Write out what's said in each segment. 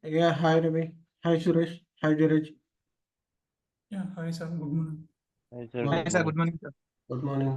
Yeah, hi Ravi. Hi Suresh. Hi Dheeraj. Yeah, hi sir, good morning. Hi, sir. Morning. Good Hi sir, morning. good morning sir. Good morning.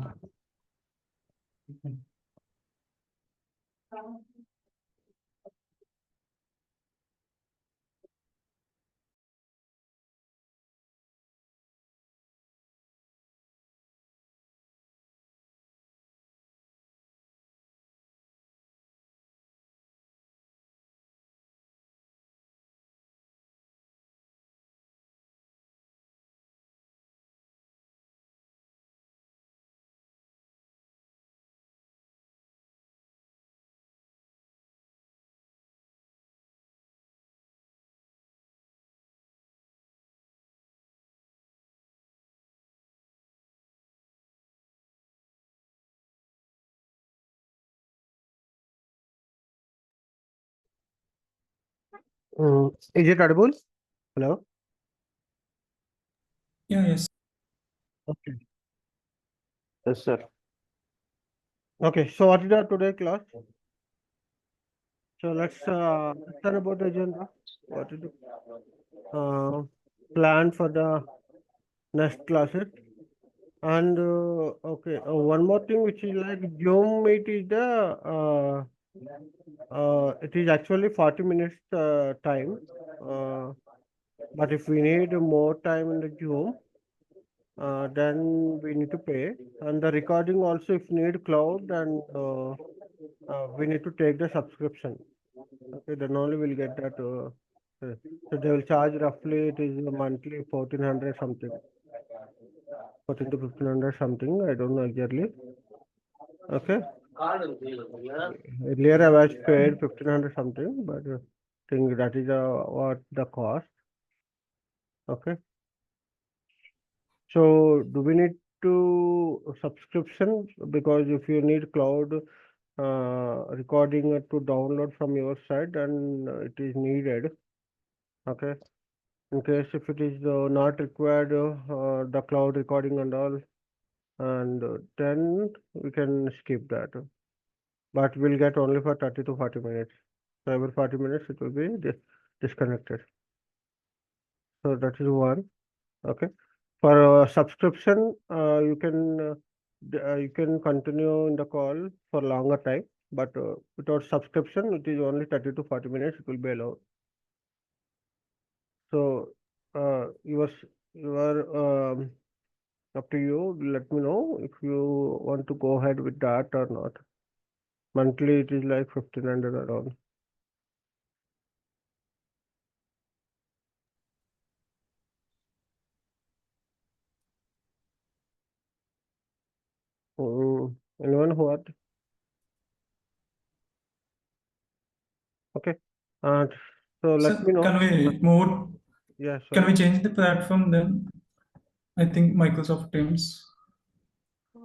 Is it audible? Hello? Yeah, yes. Okay. Yes, sir. Okay, so what is our today class? So let's start about the agenda. What is the plan for the next classes? And okay, one more thing which is like Zoom Meet is the it is actually 40 minutes time. But if we need more time in the Zoom, then we need to pay. And the recording also, if need cloud, and we need to take the subscription. Okay, then only we'll get that. So they will charge roughly, it is monthly 1400 something. 14 to 1500 something, I don't know exactly. Okay. Earlier I was paid 1500 something, but I think that is what the cost. Okay. So do we need to subscription? Because if you need cloud recording to download from your side, then it is needed. Okay. In case if it is not required, the cloud recording and all, and then we can skip that. But we'll get only for 30 to 40 minutes. So every 40 minutes it will be disconnected. So that is one. Okay. For subscription, you can continue in the call for longer time, but without subscription, it is only 30 to 40 minutes. It will be allowed. So your up to you. Let me know if you want to go ahead with that or not. Monthly, it is like 1500 around. Anyone who are okay? And so let Sir, me know. can we move? Yeah, Can we sorry. change the platform then? I think Microsoft Teams.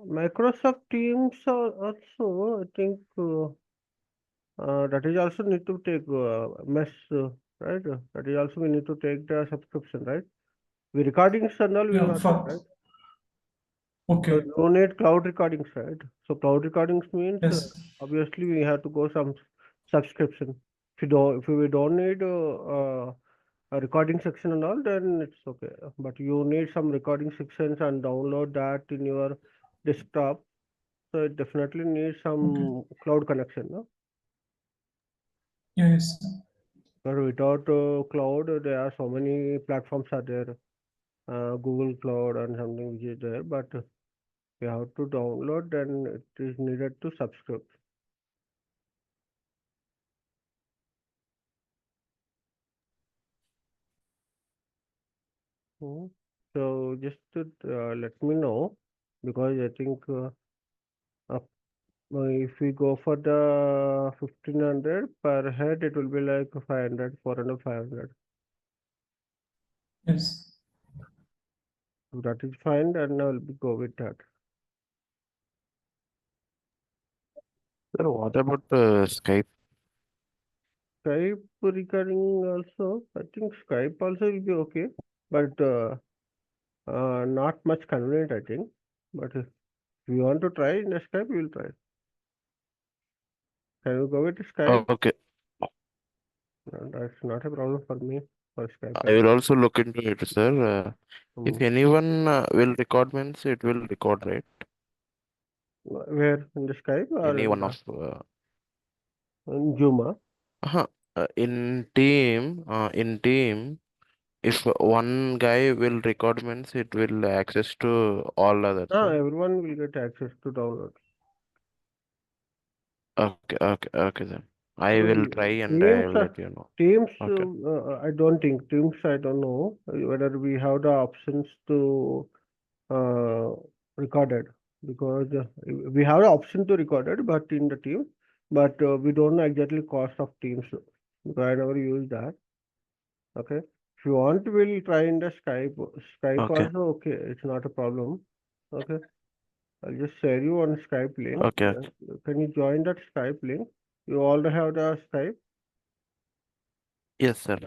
Microsoft Teams are also, I think, that is also need to take mess, right? That is also we need to take the subscription, right? We recordings and all will Yeah, not take, for right? So okay. no need cloud recordings, right? So cloud recordings means Yes. obviously we have to go some subscription. If we don't need a recording section and all, then it's okay. But you need some recording sections and download that in your desktop. So it definitely needs Okay. some cloud connection, no? Yes. But without cloud, there are so many platforms are there, Google Cloud and something which is there. But you have to download, then it is needed to subscribe. Mhm. So just to, let me know, because I think up, if we go for the 1500 per head, it will be like 500, 400, 500. Yes. So that is fine, and I will go with that. Sir, what about Skype? Skype recording also, I think Skype also will be okay, but not much convenient, I think. But if you want to try in a Skype, we will try. Can you go with Skype? Okay. That's not a problem for me for Skype. I will also look into it, sir. If Mm. anyone will record means it will record, right? Where in the Skype or Any in, one of in Zoom? uh, in team, if one guy will record means it will access to all others. Ah, Right? everyone will get access to download. Okay then. I will Um, try and Teams, I will let you know. Teams, Okay. I don't think Teams. I don't know whether we have the options to uh, record it because we have the option to record it, but in the team, but we don't know exactly cost of Teams because I never use that. Okay, if you want, we'll try in the Skype. Skype Okay. also okay. It's not a problem. Okay, I'll just share you on Skype link. Okay. Okay. Can you join that Skype link? You already have the Skype. Yes, sir.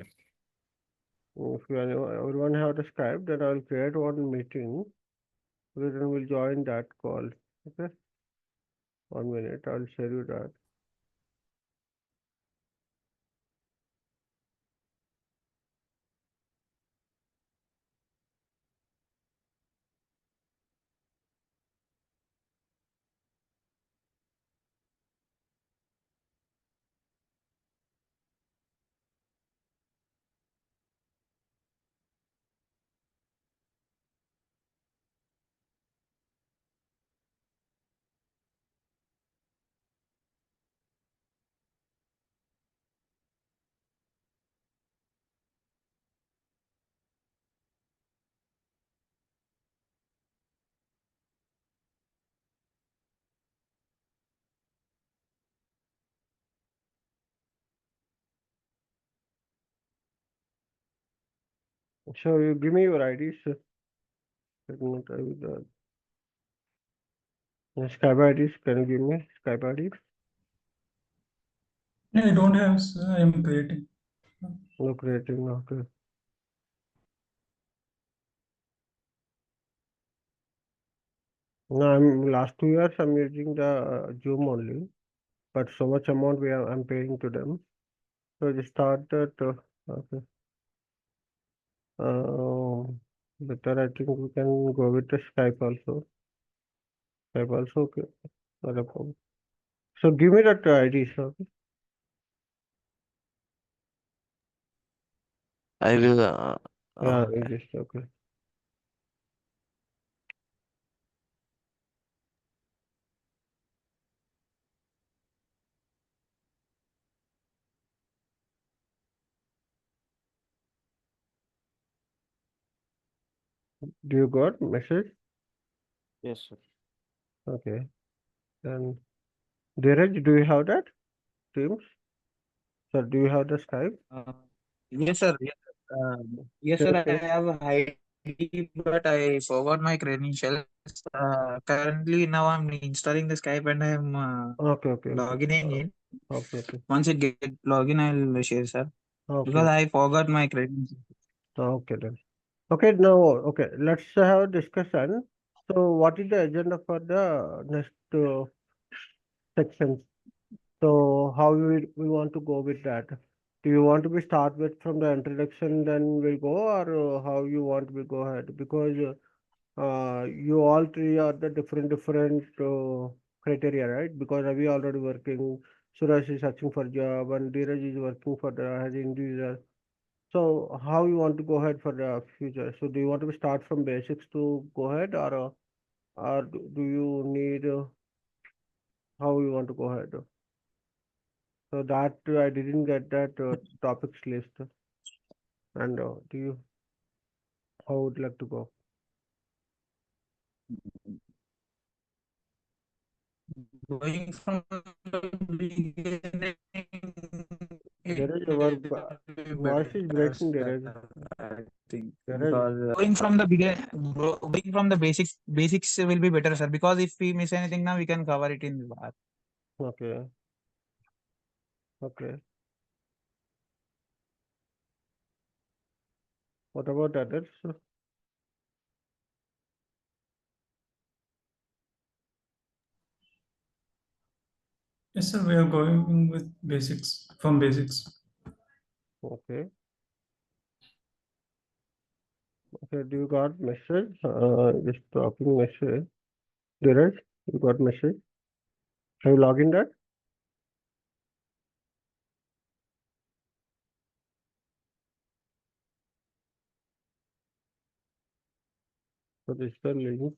If everyone have the Skype, then I'll create one meeting. Then we'll join that call. Okay, 1 minute. I'll share you that. So you give me your IDs. Let me try with the Skype IDs. Can you give me Skype IDs? Yeah, I don't have, sir. I am creating. No creating. Okay. No, I'm last 2 years I'm using the Zoom only, but so much amount I'm paying to them. So just start that. Okay. Better I think we can go with the Skype also. Skype also okay. Not a problem. So give me that ID, sir. I will. Yeah, Okay. it is okay. Do you got message? Yes, sir. Okay. Then Dheeraj, do you have that? Teams? Sir, do you have the Skype? Yes, sir. Yes, yes, Can sir. you I have a ID, but I forgot my credentials. Currently, now I'm installing the Skype and I'm okay, okay, okay. logging in. Okay, okay. Once it get login, I'll share, sir. Okay, Because I forgot my credentials. okay then. Okay, now, okay, let's have a discussion. So what is the agenda for the next section? So how we want to go with that? Do you want to be start with from the introduction, then we'll go, or how you want to be go ahead? Because you all three are the different criteria, right? Because Ravi already working, Suresh is searching for job, and Dheeraj is working for the as individual. So how you want to go ahead for the future? So do you want to start from basics to go ahead, or do you need how you want to go ahead? So that I didn't get that topics list. And do you how would you like to go? Going from the beginning, There it is will our be voice is better, breaking. There sir, is I think. there is Because going from the going from the basics will be better, sir. Because if we miss anything now, we can cover it in the last. okay. Okay. What about others? Yes, sir. We are going with basics from basics. Okay. Okay, do you got message? Just dropping message. Dheeraj, you got message? Have you logged in that? So this is the link.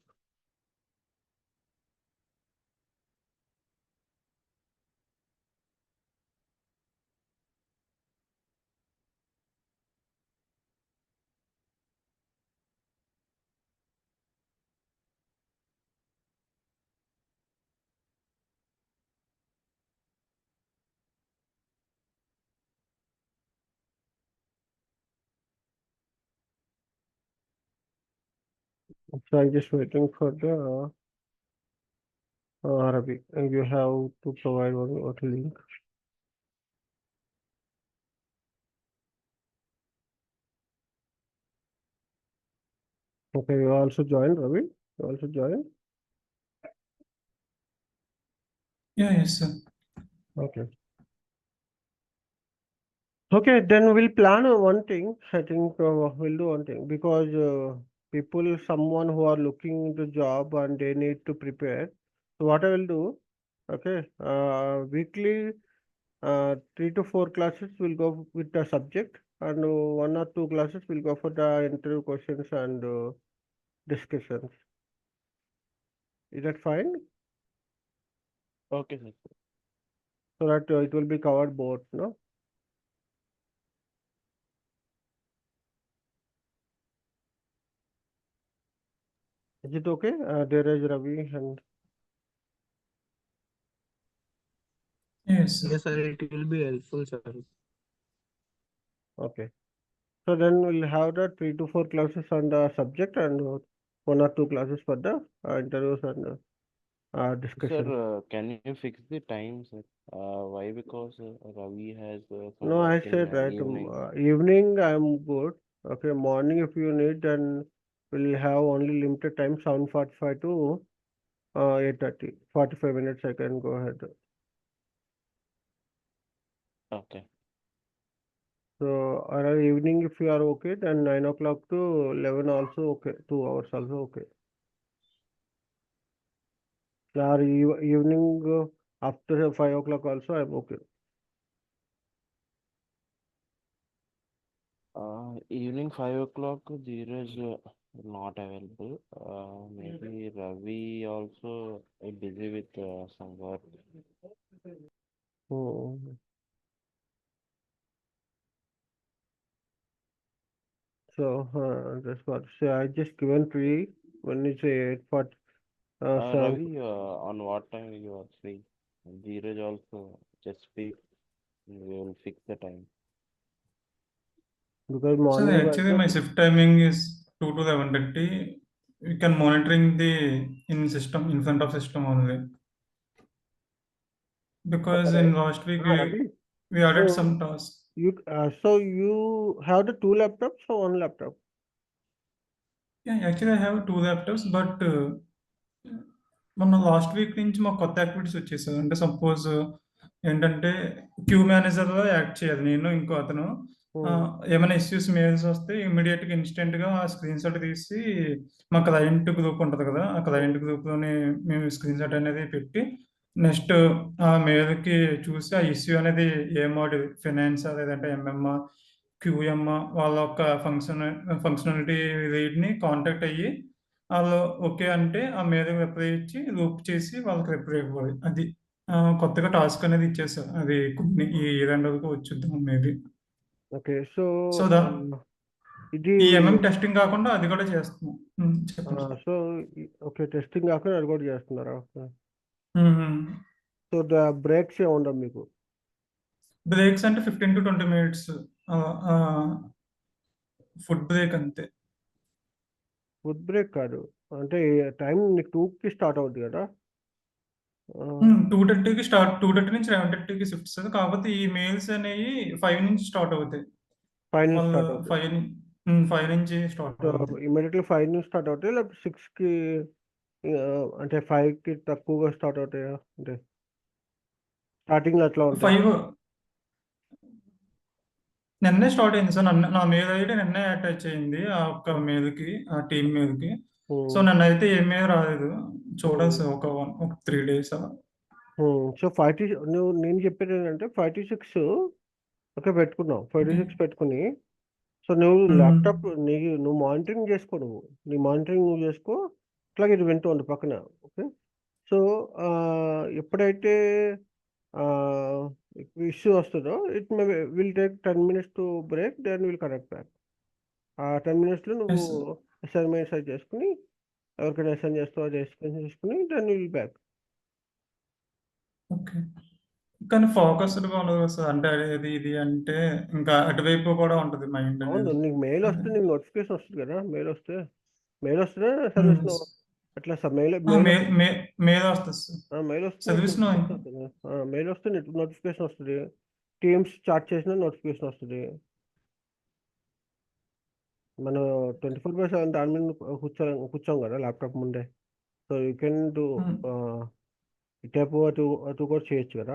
So I'm just waiting for the Ravi. And you have to provide one link. Okay, you also join, Ravi. You also join. Yeah, yes, sir. Okay. Okay, then we'll plan one thing. I think we'll do one thing because people, someone who are looking the job and they need to prepare. So what I will do, okay, weekly 3 to 4 classes will go with the subject, and 1 or 2 classes will go for the interview questions and discussions. Is that fine? Okay, sir. So that it will be covered both, no? Is it okay? There is Ravi and Yes, sir. Yes, sir, it will be helpful, sir. okay. So then we'll have the 3 to 4 classes on the subject and 1 or 2 classes for the interviews and Sir, discussion. can you fix the time, sir? Why? Because Ravi has some No, I work in said right. evening. Evening I'm good. Okay, morning if you need, then we'll have only limited time, 7:45 to 8:30. 45 minutes I can go ahead. Okay. So around evening if you are okay, then 9 o'clock to 11 also okay. 2 hours also okay. Or evening after 5 o'clock also I'm okay. Evening 5 o'clock, Dheeraj not available. Maybe Ravi also busy with some work. Hmm. So that's what. So I just given 3 when it's 8:40. Ravi, on what time you are free? Dheeraj also just speak. We will fix the time. Because So morning actually my shift timing is 2 to 11:30. We can monitoring the in system in front of system only. Because in last week Ravi, we added so some tasks. you have the 2 laptops or 1 laptop? Yeah, actually I have 2 laptops, but మొన్న last week నుంచి మాకు కొత్త activities వచ్చేసాయి. అంటే suppose ఏంటంటే queue మేనేజర్‌లో act చేయాలి నేను, ఇంకో అతను. ఏమైనా ఇష్యూస్, మెయిల్స్ వస్తే ఇమ్మీడియేట్‌గా ఇన్‌స్టంట్‌గా ఆ స్క్రీన్‌షాట్ తీసి మా క్లయింట్ గ్రూప్ ఉంటది కదా! ఆ క్లయింట్ గ్రూప్‌లోని మేము స్క్రీన్‌షాట్ అనేది పెట్టి నెక్స్ట్ ఆ మెయిల్‌కి చూసి ఆ ఇష్యూ అనేది ఏ మోడ్యూల్ ఫైనాన్సా లేదంటే ఎంఎమ్మా, క్యూఎమ్మా వాళ్ళ యొక్క ఫంక్షనాలిటీ లీడ్‌ని కాంటాక్ట్ అయ్యి ఆళ్ళు ఓకే అంటే ఆ మెయిల్‌కి రిప్లై ఇచ్చి లూప్ చేసి వాళ్ళకి రిప్లై ఇవ్వాలి. అది కొత్తగా టాస్క్ అనేది ఇచ్చేసారు. అది కొన్ని ఈ 2 రోజులకి వచ్చుద్దేమో మేబీ. ఓకే. సో సో ఇది ఈ టెస్టింగ్ కాకుండా అది కూడా చేస్తున్నాం. చెప్పండి సార్. సో ఓకే, టెస్టింగ్ కాకుండా అది కూడా చేస్తున్నారా? హుహు. సో బ్రేక్స్ ఏ ఉండవు మీకు? బ్రేక్స్ అంటే 15-20 మినిట్స్ ఫుడ్ బ్రేక్ అంతే. ఫుడ్ బ్రేక్ కాదు. అంటే టైం నీకు 2కి స్టార్ట్ అవుద్ది కదా! 2:30కి స్టార్ట్ 2:30 నుంచి 11:30కి షిఫ్ట్స్. కాకపోతే ఈ మెయిల్స్ అనేవి 5 నుంచి స్టార్ట్ అవుతాయి. 5 నుంచి వాళ్ళు స్టార్ట్ అవుతాయి. 5 నుంచి స్టార్ట్ సో అవుతాయి. ఇమ్మీడియట్‌లీ 5 నుంచి స్టార్ట్ అవుతాయి లేకపోతే 6కి అంటే 5కి తక్కువగా స్టార్ట్ అవుతాయా? అంటే స్టార్టింగ్‌లో ఎట్లా ఉంటాయి? 5 నిన్నే స్టార్ట్ అయింది సార్. నా మెయిల్ ఐడి నిన్నే అటాచ్ అయింది ఆ ఒక్క మెయిల్కి, ఆ టీమ్ మీదకి. సో నన్ను అయితే ఏ మెయిల్ రాలేదు. చూడాలి సార్ ఒక 3 days అలా. సో 5 to నేను చెప్పేది ఏంటంటే 5 to 6 ఓకే పెట్టుకున్నావు. 5 to 6 పెట్టుకుని సో నువ్వు ల్యాప్టాప్ నువ్వు మానిటరింగ్ చేసుకో, నీ మానిటరింగ్ నువ్వు చేసుకో, అట్లాగే ఇది వింటూ ఉండు పక్కన. ఓకే. సో ఎప్పుడైతే ఇష్యూ వస్తుందో it may will take 10 minutes to break, then will connect back. ఆ 10 minutesలో నువ్వు Yes, sir. అసైన్మెంట్స్ అది చేసుకుని, ఎవరికైనా అసైన్ చేస్తావో చేసుకుని దెన్ విల్ బ్యాక్. ఓకే. కానీ ఫోకస్డ్గా ఉండదు కదా సార్. అంటే ఇది అంటే ఇంకా అటువైపు కూడా ఉంటుంది మైండ్ అవును, అనేది. నీకు మెయిల్ వస్తే నీకు నోటిఫికేషన్ వస్తుంది కదా. మెయిల్ వస్తే సర్వీస్ లో అట్లా మెయిల్ మెయిల్ వస్తుంది సార్. మెయిల్ వస్తే సర్వీస్ నో మెయిల్ వస్తే నోటిఫికేషన్ వస్తుంది. టీమ్స్ చార్ట్ చేసిన నోటిఫికేషన్ వస్తుంది. మనం 24/7 దాని మీద కూర్చోం కదా ల్యాప్టాప్ ముందే. So you can do type అటు కూడా చేయొచ్చు కదా.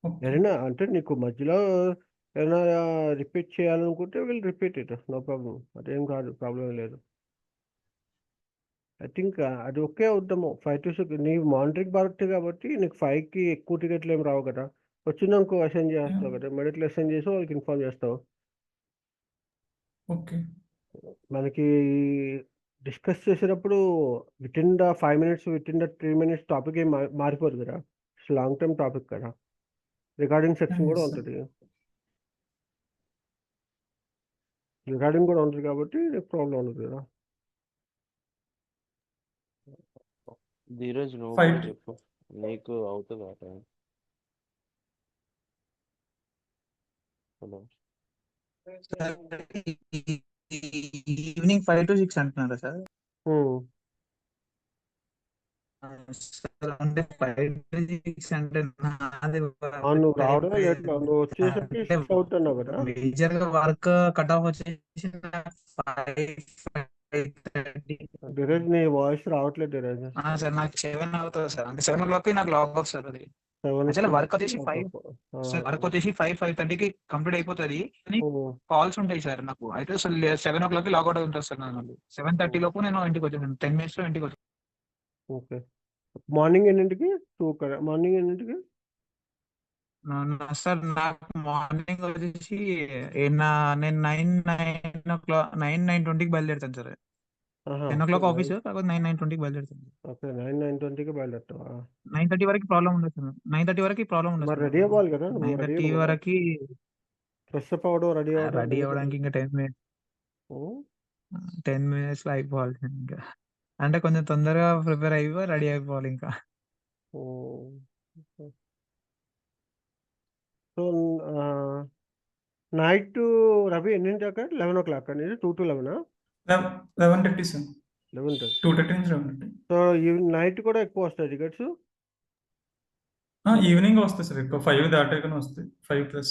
ఓకే. ఏదైనా అంటే నీకు మధ్యలో ఏదైనా రిపీట్ చేయాలనుకుంటే will repeat it, no problem. అదేం కాదు, ప్రాబ్లం లేదు. ఐ థింక్ అది ఒకే అవుతాము. 5 to 6 నీ మానిటరింగ్ బాగుంటుంది కాబట్టి నీకు 5కి ఎక్కువ టికెట్లు ఏం రావు కదా. వచ్చిందనుకో అసైన్ చేస్తావు కదా, మెడికల్ అసైన్ చేసి వాళ్ళకి ఇన్ఫార్మ్ చేస్తావు. ఓకే. మనకి డిస్కస్ చేసేటప్పుడు with in the 5 minutes, with in the 3 minutes topic ఏం మారిపోదు కదా. లాంగ్ టర్మ్ టాపిక్ కదా. రికార్డింగ్ సెక్షన్ కూడా Yes, sir. ఉంటుంది. రికార్డింగ్ కూడా ఉంటుంది కాబట్టి నీకు ప్రాబ్లం ఉండదు కదా. ధీరజ్ నువ్వు Fight. కూడా చెప్పు, నీకు అవుతుంది ఆ టైం. హలో. ఈవినింగ్ 5 to 6 అంటున్నారా సార్? సార్ అంటే 5 to 6 అంటే నాది నువ్వు రావడమే లేట్, నువ్వు వచ్చేసరికి 6 అవుతున్నావు కదా. మేజర్ గా వర్క్ కట్ ఆఫ్ వచ్చేసి 5:30. ధీరజ్ నీ వాయిస్ రావట్లేదు ధీరజ్. సార్ నాకు 7 అవుతుంది సార్. అంటే 7 o'clock నాకు లాగ్ ఆఫ్ సార్. అది 7 యాక్చువల్లీ వర్క్ వచ్చేసి 5:30కి కంప్లీట్ అయిపోతుంది. కానీ కాల్స్ ఉంటాయి సార్ నాకు. అయితే అసలు 7 o'clock లాగౌట్ అవుతుంది సార్. నాకు 7:30 లోపు నేను ఇంటికి వచ్చేసాను. 10 minutes లో ఇంటికి వచ్చాను. ఓకే. మార్నింగ్ ఎన్నింటికి? 2 కదా. మార్నింగ్ ఎన్నింటికి? సార్ నాకు మార్నింగ్ వచ్చేసి నేను 9:20కి బయలుదేరుతాను సార్. 10 o'clock ఆఫీస్, కాకపోతే 9:20కి బయలుదేరుతాను. ఓకే, 9:20కి బయలుదేరుతావా? 9:30 వరకు ప్రాబ్లం ఉండదు సార్. 9:30 వరకు ప్రాబ్లం ఉండదు మరి సార్. రెడీ అవ్వాలి కదా. నువ్వు రెడీ 9:30 వరకు ఫ్రెష్ అప్ అవ్వడం, రెడీ రెడీ అవ్వడానికి ఇంకా 10 minutes లో అయిపోవాలి సార్. ఇంకా అంటే కొంచెం తొందరగా ప్రిపేర్ అయిపో రెడీ అయిపోవాలి ఇంకా. సో నైట్ రవి ఎన్నింటి దాకా? 11 o'clock అనేది 2 to 11? 11:30 సార్. 11:30. 2:30 నుంచి 11:30. సో నైట్ కూడా ఎక్కువ వస్తాయి టికెట్స్? ఈవినింగ్ వస్తాయి సార్. ఎక్కువ 5 దాటాకనే వస్తాయి. 5+.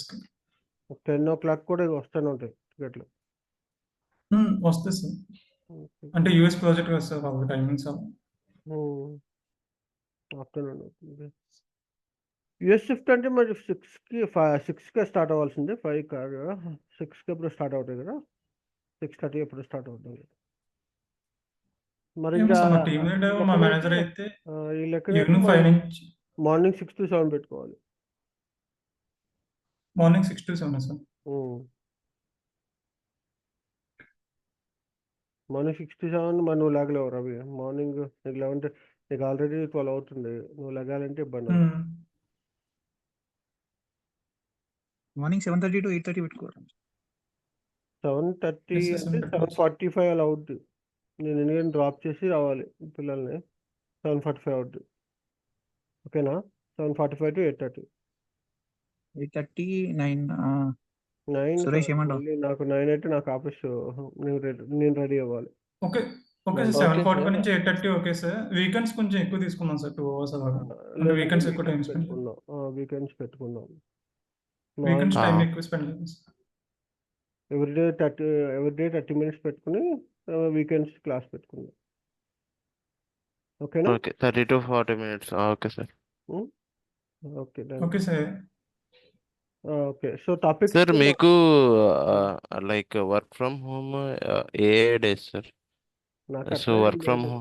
10 o'clock కూడా వస్తూనే ఉంటాయి టికెట్లు. వస్తాయి సార్. అంటే యూఎస్ ప్రాజెక్ట్ కదా సార్, వాళ్ళ టైమింగ్స్ ఆఫ్టర్నూన్. యూఎస్ షిఫ్ట్ అంటే మరి 6కి స్టార్ట్ అవ్వాల్సిందే. 5 కాదు కదా. 6కి ఎప్పుడు స్టార్ట్ అవుతాయి కదా. 6:30 ఎప్పుడు స్టార్ట్ అవుతుంది మరి. ఇంకా మా టీమ్ లీడర్, మా మేనేజర్ అయితే ఈ లెక్క ఈవినింగ్ 5 నుంచి మార్నింగ్ 6 to 7 పెట్టుకోవాలి. Morning 6 to 7 sir. Morning 6 to 7 మరి నువ్వు లేగలేవు రవి. మార్నింగ్ నీకు 11 నీకు ఆల్రెడీ 12 అవుతుంది. నువ్వు లేగాలంటే ఇబ్బంది. మార్నింగ్ 7:30 to 8:30 పెట్టుకోవాలి. 7:30 Yes, అంటే 7:45 అలా అవుద్ది. నేను ఎందుకంటే డ్రాప్ చేసి రావాలి పిల్లల్ని. 7:45 అవుద్ది. ఓకేనా? 7:45 to 8:30. 8:30, 9. 9 సురేష్ ఏమంటావు? మళ్ళీ నాకు 9 అయితే నాకు ఆఫీస్ నేను రెడీ అవ్వాలి. Okay sir. 7:45 నుంచి 8:30 ఓకే సార్. వీకెండ్స్ కొంచెం ఎక్కువ తీసుకున్నాం సార్, 2 hours అలాగా. అంటే వీకెండ్స్ ఎక్కువ టైం స్పెండ్ పెట్టుకుందాం. వీకెండ్స్ పెట్టుకుందాం. వీకెండ్స్ టైం ఎక్కువ స్పెండ్ చేస్తాం సార్. ఎవ్రీడే 30 minutes పెట్టుకుని వీకెండ్స్ క్లాస్ పెట్టుకుందాం. ఓకేనా? Okay, 30 to 40 minutes. Okay sir. Okay okay sir. Okay. So topics sir మీకు లైక్ వర్క్ ఫ్రమ్ హోమ్ ఏ డేస్ సార్? నాకు సో అట్లా ఏం వర్క్ ఫ్రమ్ లేదు.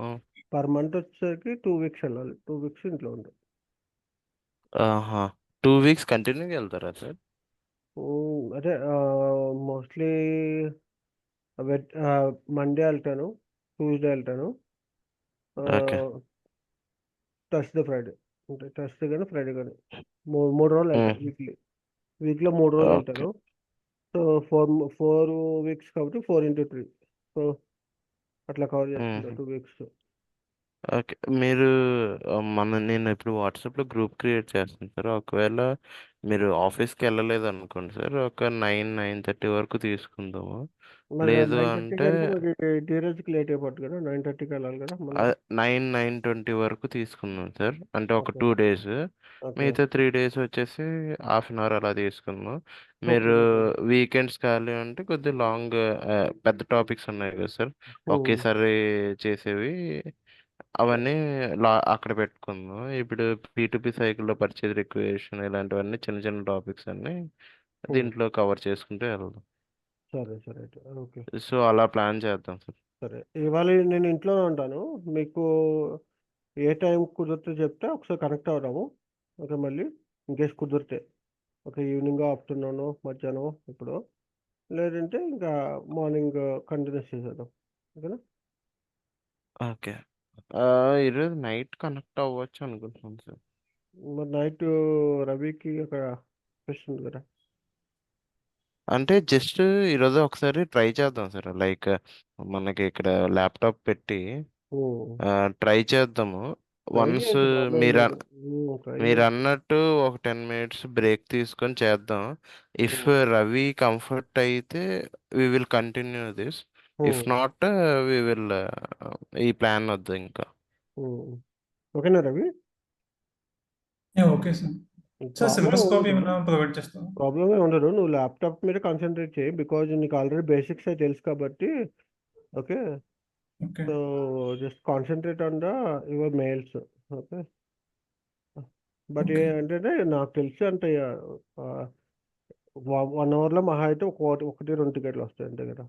హోమ్ పర్ మంత్ వచ్చేసరికి 2 వీక్స్ వెళ్ళాలి. 2 వీక్స్ ఇంట్లో ఉండు. 2 వీక్స్ కంటిన్యూగా వెళ్తారా సార్? అదే మోస్ట్లీ మండే వెళ్తాను, ట్యూస్డే వెళ్తాను, ఓకే. Thursday Friday. అంటే థర్స్డే కానీ ఫ్రైడే కానీ 3 రోజులు వెళ్తాను వీక్లో 3 రోజులు ఓకే. వెళ్తాను. సో 4 వీక్స్ కాబట్టి 4 into 3. సో అట్లా కవర్ చేసుకుంటాను 2 వీక్స్. ఓకే. మీరు నేను ఇప్పుడు వాట్సాప్లో గ్రూప్ క్రియేట్ చేస్తాను సార్. ఒకవేళ మీరు ఆఫీస్కి వెళ్ళలేదు అనుకోండి సార్, ఒక 9-9:30 వరకు తీసుకుందాము. మరి లేదు 9:30 అంటే అంటే మరి ధీరజ్కి లేట్ అయిపోతుంది కదా, 9:30కి వెళ్ళాలి కదా మళ్ళీ. 9-9:20 వరకు తీసుకుందాం సార్. అంటే ఒక ఓకే. 2 డేస్. ఓకే. మిగతా 3 డేస్ వచ్చేసి హాఫ్ అన్ అవర్ అలా తీసుకుందాం. ఓకే. మీరు వీకెండ్స్ ఖాళీ అంటే కొద్దిగా లాంగ్ పెద్ద టాపిక్స్ ఉన్నాయి కదా సార్, ఒకేసారి చేసేవి అవన్నీ అక్కడ పెట్టుకుందాం. ఇప్పుడు P2P సైకిల్లో పర్చేజ్ రిక్వెషన్ ఇలాంటివన్నీ చిన్న చిన్న టాపిక్స్ అన్ని దీంట్లో కవర్ చేసుకుంటూ వెళ్దాం. సరే సరే అయితే ఓకే. సో అలా ప్లాన్ చేద్దాం సార్. సరే ఇవాళ నేను ఇంట్లోనే ఉంటాను. మీకు ఏ టైం కుదిరితే చెప్తే ఒకసారి కనెక్ట్ అవుదాము. ఓకే, మళ్ళీ ఇన్కేస్ కుదిరితే ఓకే, ఈవినింగ్, ఆఫ్టర్నూన్, మధ్యాహ్నం ఇప్పుడు, లేదంటే ఇంకా మార్నింగ్ కంటిన్యూస్ చేసేద్దాం. ఓకేనా? ఓకే. ఈరోజు నైట్ కనెక్ట్ అవ్వచ్చు అనుకుంటున్నాను సార్. మరి నైట్ రవికి అక్కడ ఫెస్ట్ ఉంది కదా. అంటే జస్ట్ ఈరోజు ఒకసారి ట్రై చేద్దాం సార్. లైక్ మనకి ఇక్కడ ల్యాప్టాప్ పెట్టి ట్రై చేద్దాము. ట్రై వన్స్ చేయొచ్చు, ప్రాబ్లం మీరు లేదు. ట్రై మీరు చేయొచ్చు. అన్నట్టు ఒక 10 మినిట్స్ బ్రేక్ తీసుకొని చేద్దాం. ఇఫ్ రవి కంఫర్ట్ అయితే we will continue this. If not we will ఈ ప్లాన్ వద్దు ఇంకా. ఓకేనా Ravi? Okay sir. Sir syllabus copy ఏమైనా ప్రొవైడ్ చేస్తాను. ప్రాబ్లమే ఉండదు. నువ్వు ల్యాప్టాప్ మీద కాన్సన్ట్రేట్ చేయి, బికాజ్ నీకు ఆల్రెడీ బేసిక్స్ అయితే తెలుసు కాబట్టి. Okay, okay. So just concentrate on your mails. Okay, but okay. ఏంటంటే నాకు తెలిసి అంటే 1 అవర్లో మహా అయితే 1-2 టికెట్లు వస్తాయి అంతే కదా.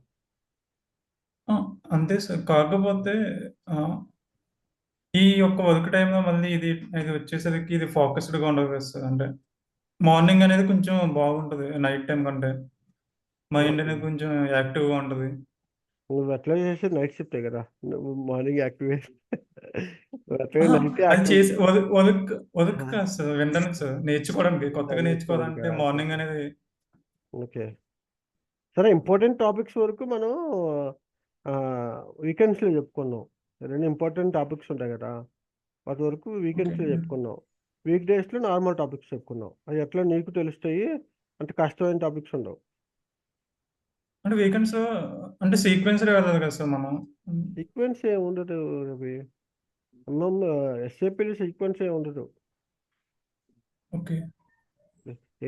అంతే సార్. కాకపోతే ఈ యొక్క వర్క్ టైంలో మళ్ళీ ఇది ఇది వచ్చేసరికి ఇది ఫోకస్డ్గా ఉండదు కదా సార్. అంటే మార్నింగ్ అనేది కొంచెం బాగుంటుంది నైట్ టైం కంటే. మైండ్ అనేది కొంచెం యాక్టివ్గా ఉంటుంది. నువ్వు ఎట్లా చేసి నైట్ షిఫ్టే కదా, నువ్వు మార్నింగ్ యాక్టివ్ ఎట్లా నైట్ అది చేసి యాక్టివ్. వర్క్ కాదు సార్, వినడానికి సార్, నేర్చుకోవడానికి. కొత్తగా నేర్చుకోవాలంటే మార్నింగ్ అనేది. ఓకే, సరే. ఇంపార్టెంట్ టాపిక్స్ వరకు మనం వీకెండ్స్లో చెప్పుకున్నాం. 2 ఇంపార్టెంట్ టాపిక్స్ ఉంటాయి కదా, వాటి వరకు వీకెండ్స్లో చెప్పుకున్నాం. వీక్ డేస్లో నార్మల్ టాపిక్స్ చెప్పుకున్నాం. అది ఎట్లా నీకు తెలుస్తాయి, అంటే కష్టమైన టాపిక్స్ ఉండవు. అంటే వీకెండ్స్ అంటే సీక్వెన్స్లో వెళ్ళాలి కదా సార్ మనం. సీక్వెన్స్ ఏమి ఉండదు రవి. ఎస్ఏపీలో సీక్వెన్స్ ఏమి ఉండదు. ఓకే.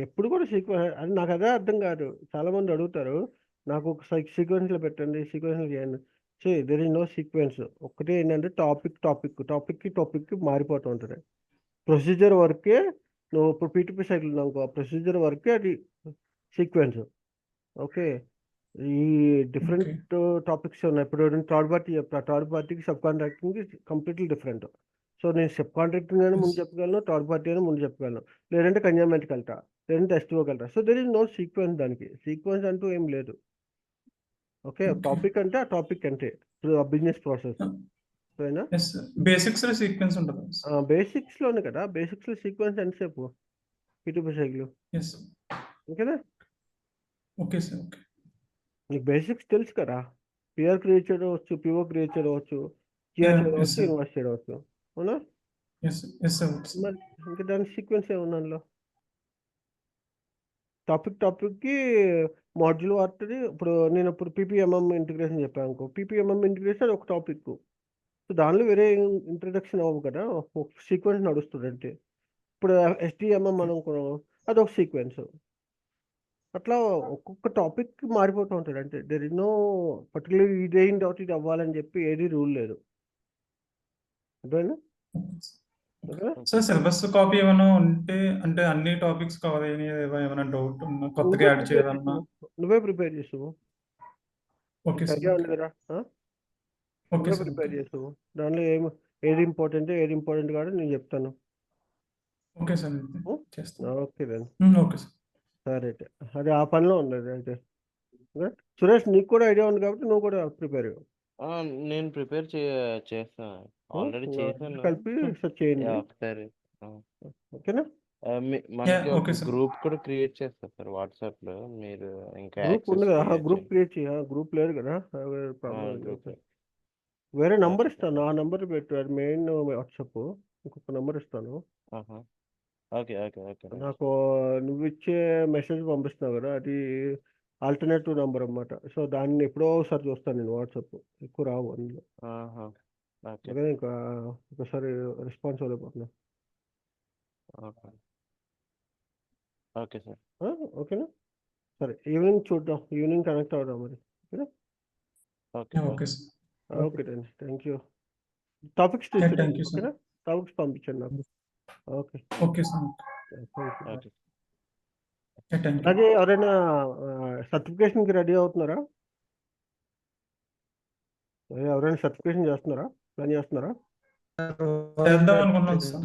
ఎప్పుడు కూడా సీక్వెన్స్, అది నాకు అదే అర్థం కాదు. చాలామంది అడుగుతారు, నాకు ఒక సీక్వెన్స్లో పెట్టండి, సీక్వెన్స్లో చేయండి. So there is no sequence. ఒకటే ఏంటంటే టాపిక్కి మారిపోతూ ఉంటుంది. ప్రొసీజర్ వర్కే. నువ్వు ఇప్పుడు పీటీపీ సైకిల్ ఉందనుకో, ప్రొసీజర్ వర్కే అది సీక్వెన్స్. ఓకే, ఈ డిఫరెంట్ టాపిక్స్ ఉన్నాయి. ఇప్పుడు నేను థర్డ్ పార్టీ చెప్తా, థర్డ్ పార్టీకి సబ్ కాంట్రాక్టింగ్కి కంప్లీట్లీ డిఫరెంట్. సో నేను సబ్ కాంట్రాక్టింగ్ అయినా ముందు చెప్పగలను, థర్డ్ పార్టీ అయినా ముందు చెప్పగలను, లేదంటే కన్జ్యూమర్కి వెళ్తా, లేదంటే ఎస్టీఓకి వెళ్తా. So there is no sequence. దానికి సీక్వెన్స్ అంటూ ఏం లేదు. ఓకే, టాపిక్ అంటే ఆ టాపిక్ అంటే బిజినెస్ ప్రాసెస్. ఓకేనా? బేసిక్స్లో సీక్వెన్స్ ఉంటుంది. బేసిక్స్లోనే కదా, బేసిక్స్లో సీక్వెన్స్ ఎంతసేపు పీటీపీ సైకిల్. ఓకేనా? Okay sir. ఓకే. నీకు బేసిక్స్ తెలుసు కదా, పిఆర్ క్రియేట్ చేయడం వచ్చు, పిఓ క్రియేట్ చేయడం వచ్చు, జిఆర్ చేయడం వచ్చు, ఇన్వెస్ట్ చేయడం వచ్చు. అవునా? మరి ఇంకా దాని సీక్వెన్స్ ఏమన్నా అందులో? టాపిక్కి మాడ్యూల్ వాడుతుంది. ఇప్పుడు పీపీఎంఎం ఇంటిగ్రేషన్ చెప్పాను అనుకో, పీపీఎంఎం ఇంటిగ్రేషన్ ఒక టాపిక్. సో దానిలో వేరే ఇంట్రడక్షన్ అవ్వదు కదా, ఒక సీక్వెన్స్ నడుస్తుంది అంతే. ఇప్పుడు ఎస్డిఎంఎం అనుకున్నాం, అదొక సీక్వెన్స్. అట్లా ఒక్కొక్క టాపిక్ మారిపోతూ ఉంటుంది. అంటే దెర్ ఇస్ నో పర్టికులర్ ఇదేం కాబట్టి ఇది అవ్వాలని చెప్పి ఏది రూల్ లేదు. అర్థమైనా? ఓకేనా? సార్ సిలబస్ కాపీ ఏమైనా ఉంటే అంటే అన్ని టాపిక్స్ కవర్ అయినాయి ఏమైనా డౌట్ ఉన్నా కొత్తగా యాడ్ చేయాలన్నా నువ్వే ప్రిపేర్ చేసావు. ఓకే నీకు సార్ ఐడియా ఉంది కదా? ఓకే నువ్వే సార్ ప్రిపేర్ చేసావు. దానిలో ఏది ఇంపార్టెంట్ కాదు నేను చెప్తాను. ఓకే సార్ చేస్తాను. Okay then. ఓకే సార్ సరే అయితే అది ఆ పనిలో ఉన్నది అయితే. సురేష్ నీకు కూడా ఐడియా ఉంది కాబట్టి నువ్వు కూడా ప్రిపేర్ నేను ప్రిపేర్ చేస్తాను, ఆల్రెడీ చేశాను. కలిపి సెర్చ్ చేయండి. ఒకసారి ఓకేనా? మనకి ఓకే ఒక సార్. గ్రూప్ కూడా క్రియేట్ చేస్తారు సార్ వాట్సాప్ లో, మీరు ఇంకా గ్రూప్ ఉంది యాక్సెస్ కదా, గ్రూప్ క్రియేట్ చేయ. గ్రూప్ లేదు కదా, ప్రాబ్లం. గ్రూప్. వేరే నంబర్ ఇస్తాను, ఆ నంబర్ పెట్టు. అది మెయిన్ వాట్సాప్. ఇంకొక నంబర్ ఇస్తాను. ఓకే ఓకే ఓకే నాకు నువ్వు ఇచ్చే మెసేజ్ పంపిస్తున్నావు కదా, అది ఆల్టర్నేటివ్ నంబర్ అన్నమాట. సో దాన్ని ఎప్పుడో ఒకసారి చూస్తాను నేను. వాట్సాప్ ఎక్కువ రావు అందులో. ఓకే అదే ఇంకా ఒకసారి రెస్పాన్స్ అవ్వలేకపోతున్నా. Okay sir. ఓకేనా? సరే, ఈవినింగ్ చూద్దాం. ఈవినింగ్ కనెక్ట్ అవుదాం మరి. ఓకేనా? Okay okay sir. ఓకే అండి, థ్యాంక్ యూ. టాపిక్స్ థ్యాంక్ తీసుకురండి. You sir. ఓకేనా? టాపిక్స్ పంపించండి నాకు. Okay, okay sir. Thank you. Okay thank you. అలాగే ఎవరైనా సర్టిఫికేషన్కి రెడీ అవుతున్నారా? ఎవరైనా సర్టిఫికేషన్ చేస్తున్నారా? ప్లాన్ చేస్తున్నారా? చేద్దాం అనుకున్నాను సార్.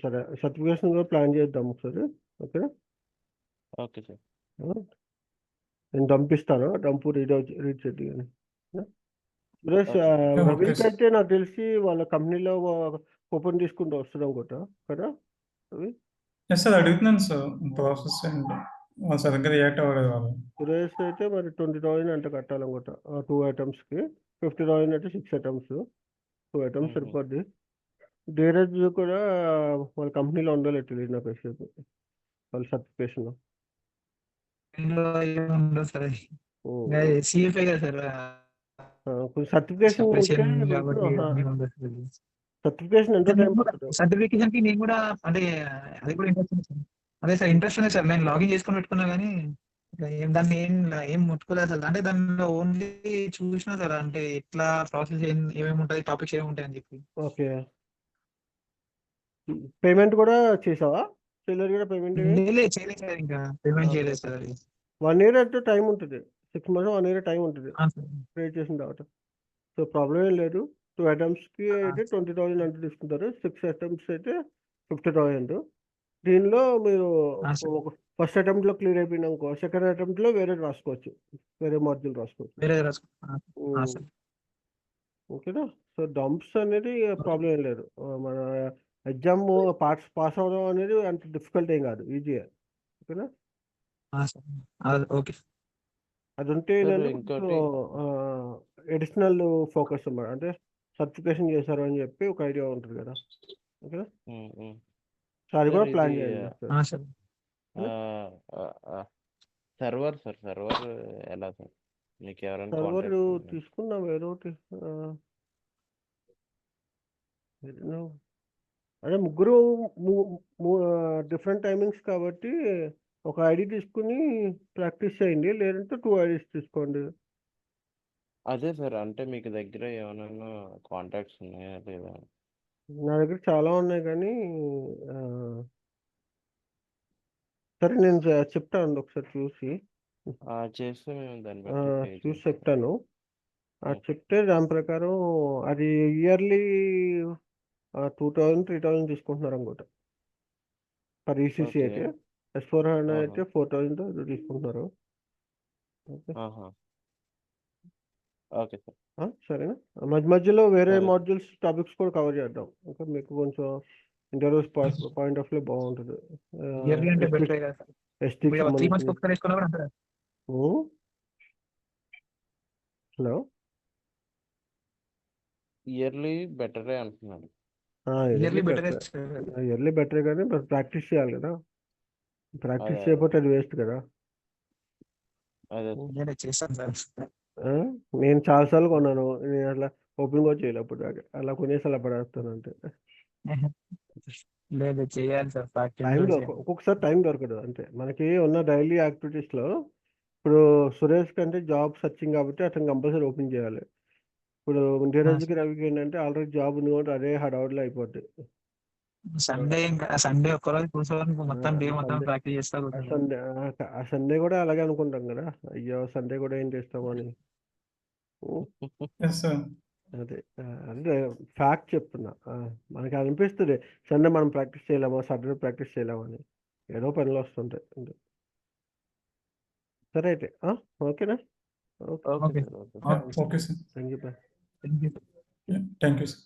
సరే, సర్టిఫికేషన్ కూడా ప్లాన్ చేద్దాం ఒకసారి. ఓకేనా? Okay sir. నేను డంపిస్తాను. డంపు రీడ్ చేద్ది కానీ. సురేష్, Okay. రవీకి అయితే నాకు తెలిసి వాళ్ళ కంపెనీలో కూపన్ తీసుకుంటూ వస్తుంది అనుకుంటా కదా రవి? ఎస్ సార్, అడుగుతున్నాను సార్ ప్రాసెస్ ఏంటి. వాళ్ళు సరిగ్గా రియాక్ట్ అవ్వలేదు వాళ్ళు. సురేష్ అయితే మరి 20,000 అంటే కట్టాలనుకుంటా 2 ఐటమ్స్కి. 50,000 అంటే 6 ఐటమ్స్. 2 ఐటమ్స్ సరిపోద్ది. ధీరజ్ కూడా వాళ్ళ కంపెనీలో ఉండాలి, తెలియదు నాకు విషయం. వాళ్ళ సర్టిఫికేషన్ సిఎఫ్ఐ కదా సార్, కొంచెం సర్టిఫికేషన్ ఉంటే సర్టిఫికేషన్ ఎంత టైం పడుతుంది? సర్టిఫికేషన్ కి నేను కూడా అంటే అది కూడా ఇంట్రెస్ట్ ఉంది సార్. అదే సార్ ఇంట్రెస్ట్ ఉంది సార్. నేను లాగిన్ చేసుకొని పెట్టుకున్నా కానీ దాన్ని ఏం ముట్టుకోలేదు అసలు. అంటే దానిలో ఓన్లీ చూసినా సార్, అంటే ఎట్లా ప్రాసెస్ ఏమేమి ఉంటుంది, టాపిక్స్ ఏమి ఉంటాయి అని చెప్పి. ఓకే, పేమెంట్ కూడా చేసావా? సెల్లర్ కూడా పేమెంట్ చేయలేదు సార్, ఇంకా పేమెంట్ చేయలేదు సార్. అది 1 year అంటే టైం ఉంటుంది. 6 months 1 year టైం ఉంటుంది సార్. క్రియేట్ చేసిన తర్వాత. సో ప్రాబ్లం ఏం లేదు. 2 ఐటమ్స్కి అయితే 20,000 అంటే తీసుకుంటారు. 6 ఐటమ్స్ అయితే 50,000. దీనిలో మీరు ఫస్ట్ అటెంప్ట్లో క్లియర్ అయిపోయినాకో సెకండ్ అటెంప్ట్లో వేరే రాసుకోవచ్చు, వేరే మాడ్యూల్ రాసుకోవచ్చు. వేరే ఓకేనా? సో డంప్స్ అనేది ప్రాబ్లం ఏం లేదు. మన ఎగ్జామ్ పాస్ అవడం అనేది అంత డిఫికల్ట్ ఏం కాదు, ఈజీయే. ఓకేనా? ఓకే. అది ఉంటే అడిషనల్ ఫోకస్ అన్నమాట. అంటే సర్టిఫికేషన్ చేశారు అని చెప్పి ఒక ఐడియా ఉంటుంది కదా. ఓకేనా? సో అది కూడా ప్లాన్ చేయండి. సర్వర్ ఎలా సార్? మీకు ఎవరైనా సర్వర్ తీసుకున్నాం ఏదో ఒకటి. అదే ముగ్గురు డిఫరెంట్ టైమింగ్స్ కాబట్టి ఒక ఐడి తీసుకుని ప్రాక్టీస్ చేయండి, లేదంటే 2 IDs తీసుకోండి. అదే సార్, అంటే మీకు దగ్గర ఏమైనా కాంటాక్ట్స్ ఉన్నాయా లేదా? నా దగ్గర చాలా ఉన్నాయి కానీ సరే నేను చెప్తాను ఒకసారి చూసి. చేస్తే మేము దాన్ని బట్టి చూసి చెప్తాను. అది చెప్తే దాని ప్రకారం అది ఇయర్లీ 2,000 3,000 తీసుకుంటున్నారు అనుకుంటా పర్ ఈసీసీ అయితే. S/4HANA అయితే 4,000 తీసుకుంటున్నారు. Okay sir. సరేనా? మధ్య మధ్యలో వేరే మాడ్యూల్స్ టాపిక్స్ కూడా కవర్ చేద్దాం. ఇంకా మీకు కొంచెం ఇంటర్వ్యూస్ పాయింట్ ఆఫ్ వ్యూ బాగుంటుంది. హలో, ఇయర్లీ బెటరే అంటున్నాను. ఇయర్లీ బెటరే కానీ ప్రాక్టీస్ చేయాలి కదా. ప్రాక్టీస్ చేయకపోతే అది వేస్ట్ కదా. నేను చాలాసార్లు కొన్నాను, నేను అట్లా ఓపెన్ కూడా చేయలేదు అప్పుడు దాకా. అలా కొనేసి అలా పడేస్తాను అంతే. ఒక్కొక్కసారి టైం దొరకదు అంతే. మనకి ఉన్న డైలీ యాక్టివిటీస్లో ఇప్పుడు సురేష్ కంటే జాబ్ సర్చింగ్ కాబట్టి అతను కంపల్సరీ ఓపెన్ చేయాలి. ఇప్పుడు ధీరజ్కి రవికి ఏంటంటే ఆల్రెడీ జాబ్ ఉంది కాబట్టి అదే హడావుడిలో అయిపోద్ది. సండే ఇంకా సండే ఒక్కరోజు కూర్చొని మొత్తం డే మొత్తం సండే ప్రాక్టీస్ చేస్తా ఆ కూర్చుంటాం. సండే ఆ సండే కూడా అలాగే అనుకుంటాం కదా, అయ్యో సండే కూడా ఏం చేస్తామని. Yes sir. అదే అంటే ఫ్యాక్ట్ చెప్తున్నా. మనకి అనిపిస్తుంది సండే మనం ప్రాక్టీస్ చేయలేమా, సాటర్డే ప్రాక్టీస్ చేయలేమని, ఏదో పనులు వస్తుంటాయి అంతే. సరే అయితే ఓకేనా? Okay okay okay okay sir. Thank you bye. Thank you. Thank you sir.